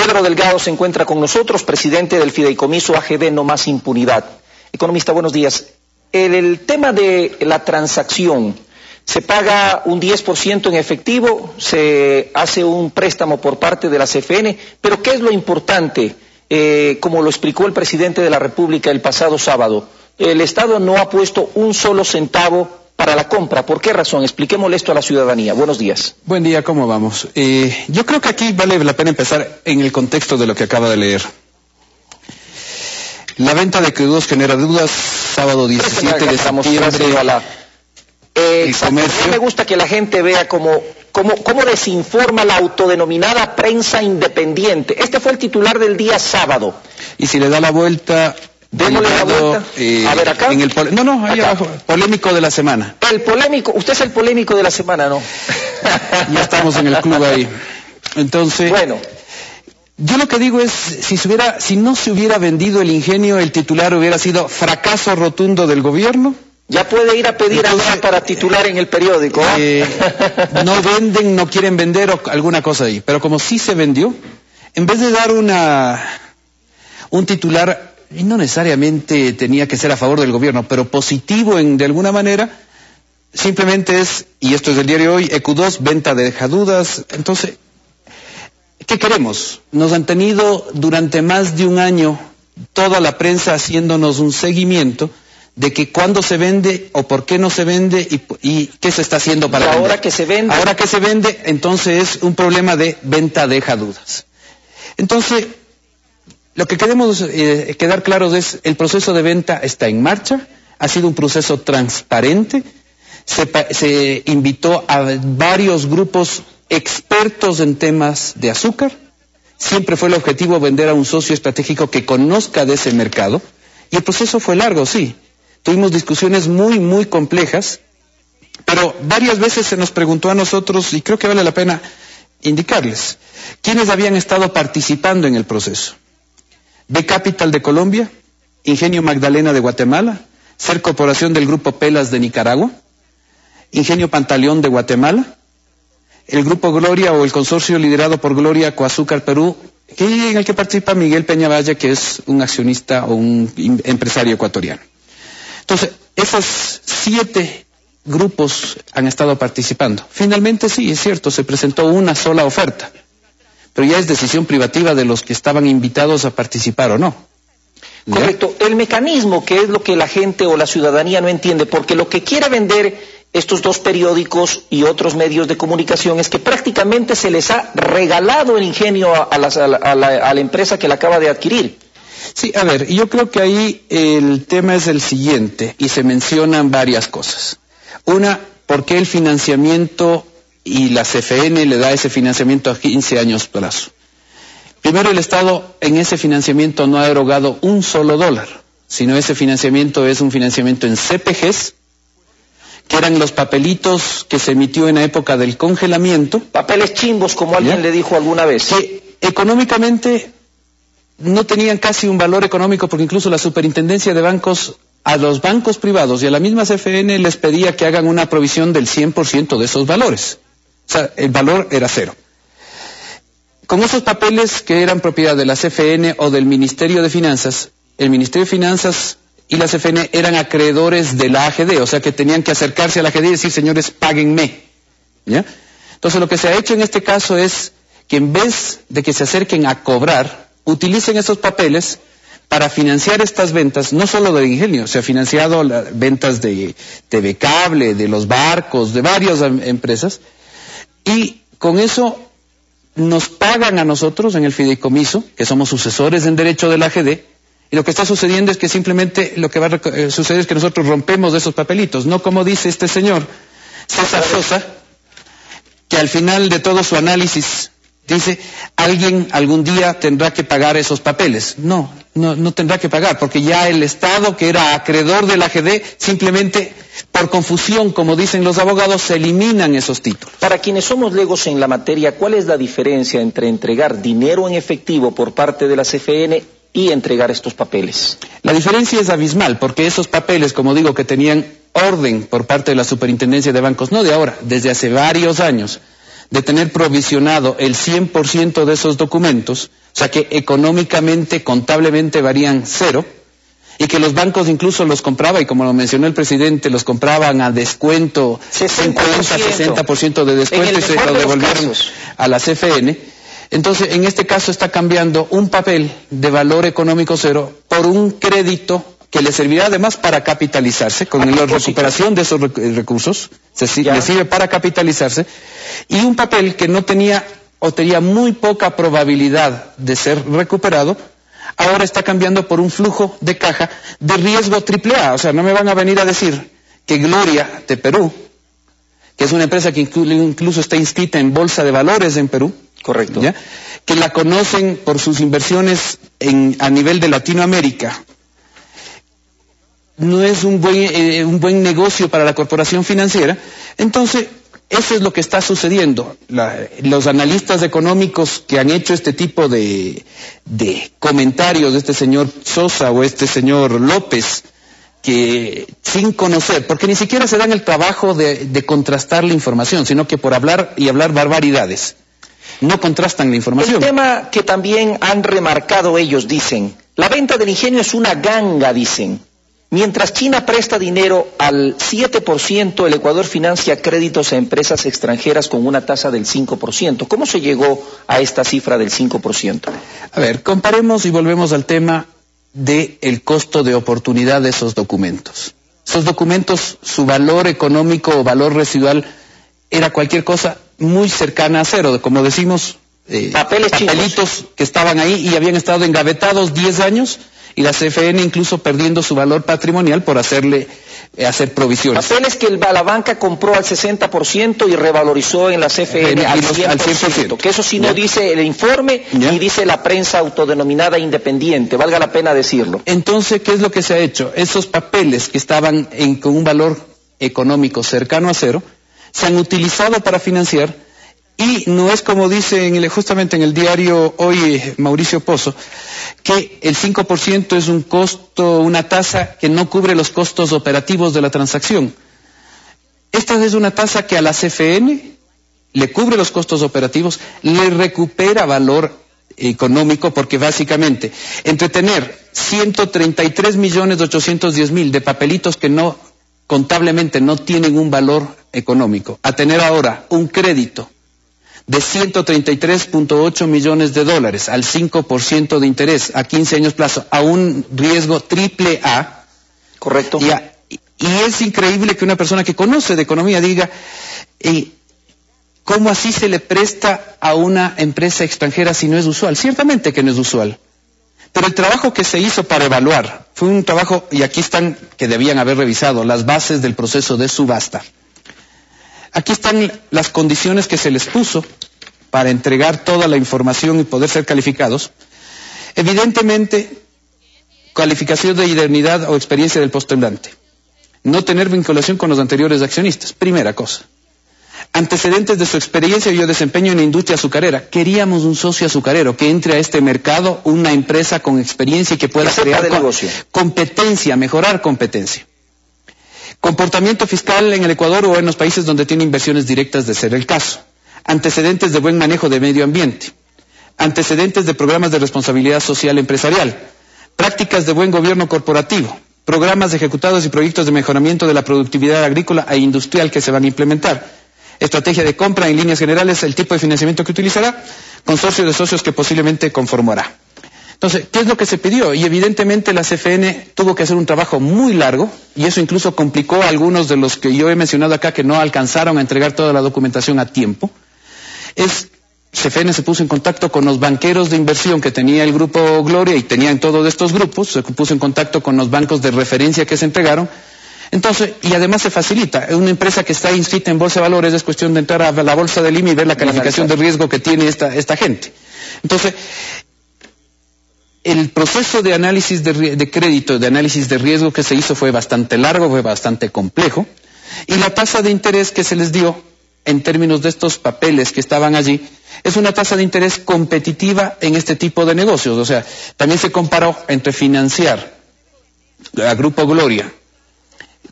Pedro Delgado se encuentra con nosotros, presidente del Fideicomiso AGD No Más Impunidad. Economista, buenos días. El tema de la transacción, se paga un 10% en efectivo, se hace un préstamo por parte de la CFN, pero ¿qué es lo importante? Como lo explicó el presidente de la República el pasado sábado, el Estado no ha puesto un solo centavo para la compra. ¿Por qué razón? Expliquémosle esto a la ciudadanía. Buenos días. Buen día, ¿cómo vamos? Yo creo que aquí vale la pena empezar en el contexto de lo que acaba de leer. La venta de crudos genera dudas, sábado 17 de septiembre. El comercio. Me gusta que la gente vea cómo desinforma la autodenominada prensa independiente. Este fue el titular del día sábado. Y si le da la vuelta... Démosle la vuelta. A ver, acá. Ahí abajo. Polémico de la semana. El polémico, usted es el polémico de la semana, ¿no? Ya estamos en el club ahí. Entonces, bueno, yo lo que digo es, si no se hubiera vendido el ingenio, el titular hubiera sido fracaso rotundo del gobierno. Ya puede ir a pedir ahora para titular en el periódico. No venden, no quieren vender o alguna cosa ahí. Pero como sí se vendió, en vez de dar un titular, y no necesariamente tenía que ser a favor del gobierno, pero positivo de alguna manera, simplemente es, y esto es del diario Hoy, EQ2, venta deja dudas. Entonces, ¿qué queremos? Nos han tenido durante más de un año toda la prensa haciéndonos un seguimiento de que cuándo se vende o por qué no se vende y qué se está haciendo para vender. Ahora que se vende. Ahora que se vende, entonces es un problema de venta deja dudas. Entonces, lo que queremos quedar claros es el proceso de venta está en marcha, ha sido un proceso transparente, se invitó a varios grupos expertos en temas de azúcar, siempre fue el objetivo vender a un socio estratégico que conozca de ese mercado, y el proceso fue largo, sí. Tuvimos discusiones muy, muy complejas, pero varias veces se nos preguntó a nosotros, y creo que vale la pena indicarles, quiénes habían estado participando en el proceso. B Capital de Colombia, Ingenio Magdalena de Guatemala, Ser Corporación del Grupo Pelas de Nicaragua, Ingenio Pantaleón de Guatemala, el Grupo Gloria o el consorcio liderado por Gloria Coazúcar Perú, en el que participa Miguel Peñavalle, que es un accionista o un empresario ecuatoriano. Entonces, esos 7 grupos han estado participando. Finalmente sí, es cierto, se presentó una sola oferta, pero ya es decisión privativa de los que estaban invitados a participar o no. ¿Ya? Correcto. El mecanismo, que es lo que la gente o la ciudadanía no entiende, porque lo que quiere vender estos dos periódicos y otros medios de comunicación es que prácticamente se les ha regalado el ingenio a la empresa que la acaba de adquirir. Sí, a ver, yo creo que ahí el tema es el siguiente, y se mencionan varias cosas. Una, ¿por qué el financiamiento y la CFN le da ese financiamiento a 15 años plazo? Primero, el Estado en ese financiamiento no ha erogado un solo dólar, sino ese financiamiento es un financiamiento en CPGs, que eran los papelitos que se emitió en la época del congelamiento. Papeles chimbos, como alguien le dijo alguna vez. Que económicamente no tenían casi un valor económico, porque incluso la superintendencia de bancos a los bancos privados y a la misma CFN les pedía que hagan una provisión del 100% de esos valores. O sea, el valor era cero. Con esos papeles que eran propiedad de la CFN o del Ministerio de Finanzas, el Ministerio de Finanzas y la CFN eran acreedores de la AGD, o sea que tenían que acercarse a la AGD y decir, señores, páguenme. ¿Ya? Entonces lo que se ha hecho en este caso es que en vez de que se acerquen a cobrar, utilicen esos papeles para financiar estas ventas, no solo de ingenio, se ha financiado las ventas de TV Cable, de los barcos, de varias empresas, y con eso nos pagan a nosotros en el fideicomiso, que somos sucesores en derecho de la AGD, y lo que está sucediendo es que simplemente lo que va a suceder es que nosotros rompemos de esos papelitos, no como dice este señor, César Sosa, que al final de todo su análisis dice, alguien algún día tendrá que pagar esos papeles. No tendrá que pagar, porque ya el Estado, que era acreedor de la AGD, simplemente por confusión, como dicen los abogados, se eliminan esos títulos. Para quienes somos legos en la materia, ¿cuál es la diferencia entre entregar dinero en efectivo por parte de la CFN y entregar estos papeles? La diferencia es abismal, porque esos papeles, como digo, que tenían orden por parte de la Superintendencia de Bancos, no de ahora, desde hace varios años, de tener provisionado el 100% de esos documentos, o sea que económicamente, contablemente varían cero, y que los bancos incluso los compraba, y como lo mencionó el presidente, los compraban a descuento, 50-60% de descuento, y se lo devolvieron a la CFN. Entonces, en este caso está cambiando un papel de valor económico cero por un crédito que le servirá además para capitalizarse, con la recuperación de esos recursos, le sirve para capitalizarse, y un papel que no tenía o tenía muy poca probabilidad de ser recuperado, ahora está cambiando por un flujo de caja de riesgo AAA. O sea, no me van a venir a decir que Gloria de Perú, que es una empresa que incluso está inscrita en Bolsa de Valores en Perú, correcto, ¿ya?, que la conocen por sus inversiones a nivel de Latinoamérica, no es un buen negocio para la corporación financiera. Entonces, eso es lo que está sucediendo. Los analistas económicos que han hecho este tipo de comentarios de este señor Sosa o este señor López, que sin conocer, porque ni siquiera se dan el trabajo de contrastar la información, sino que por hablar y hablar barbaridades, no contrastan la información. El tema que también han remarcado ellos, dicen, la venta del ingenio es una ganga, dicen. Mientras China presta dinero al 7%, el Ecuador financia créditos a empresas extranjeras con una tasa del 5%. ¿Cómo se llegó a esta cifra del 5%? A ver, comparemos y volvemos al tema del costo de oportunidad de esos documentos. Esos documentos, su valor económico o valor residual era cualquier cosa muy cercana a cero, como decimos, papelitos que estaban ahí y habían estado engavetados 10 años, y la CFN incluso perdiendo su valor patrimonial por hacer provisiones. Papeles que la banca compró al 60% y revalorizó en la CFN al 100%, que eso sí no dice el informe ni dice la prensa autodenominada independiente, valga la pena decirlo. Entonces, ¿qué es lo que se ha hecho? Esos papeles que estaban con un valor económico cercano a cero, se han utilizado para financiar. Y no es como dice justamente en el diario hoy Mauricio Pozo, que el 5% es un costo, una tasa que no cubre los costos operativos de la transacción. Esta es una tasa que a la CFN le cubre los costos operativos, le recupera valor económico, porque básicamente entre tener 133.810.000 de papelitos que no contablemente no tienen un valor económico, a tener ahora un crédito de 133.8 millones de dólares al 5% de interés a 15 años plazo, a un riesgo AAA. Correcto. Y es increíble que una persona que conoce de economía diga, ¿cómo así se le presta a una empresa extranjera si no es usual? Ciertamente que no es usual. Pero el trabajo que se hizo para evaluar fue un trabajo, y aquí están, que debían haber revisado, las bases del proceso de subasta. Aquí están las condiciones que se les puso para entregar toda la información y poder ser calificados. Evidentemente, calificación de idoneidad o experiencia del postulante. No tener vinculación con los anteriores accionistas, primera cosa. Antecedentes de su experiencia y o desempeño en la industria azucarera. Queríamos un socio azucarero que entre a este mercado, una empresa con experiencia y que pueda crear competencia, mejorar competencia. Comportamiento fiscal en el Ecuador o en los países donde tiene inversiones directas, de ser el caso. Antecedentes de buen manejo de medio ambiente. Antecedentes de programas de responsabilidad social empresarial. Prácticas de buen gobierno corporativo. Programas ejecutados y proyectos de mejoramiento de la productividad agrícola e industrial que se van a implementar. Estrategia de compra en líneas generales, el tipo de financiamiento que utilizará, consorcio de socios que posiblemente conformará. Entonces, ¿qué es lo que se pidió? Y evidentemente la CFN tuvo que hacer un trabajo muy largo, y eso incluso complicó a algunos de los que yo he mencionado acá que no alcanzaron a entregar toda la documentación a tiempo. CFN se puso en contacto con los banqueros de inversión que tenía el Grupo Gloria y tenía en todos estos grupos, se puso en contacto con los bancos de referencia que se entregaron. Entonces, y además se facilita, es una empresa que está inscrita en Bolsa de Valores, es cuestión de entrar a la Bolsa de Lima y ver la calificación de riesgo que tiene esta gente. Entonces, el proceso de análisis de crédito, de análisis de riesgo que se hizo fue bastante largo, fue bastante complejo, y la tasa de interés que se les dio, en términos de estos papeles que estaban allí, es una tasa de interés competitiva en este tipo de negocios. O sea, también se comparó entre financiar a Grupo Gloria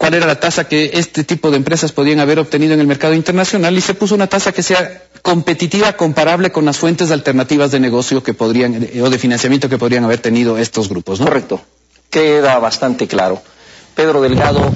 cuál era la tasa que este tipo de empresas podían haber obtenido en el mercado internacional y se puso una tasa que sea competitiva, comparable con las fuentes alternativas de negocio que podrían, o de financiamiento que podrían haber tenido estos grupos, ¿no? Correcto. Queda bastante claro. Pedro Delgado.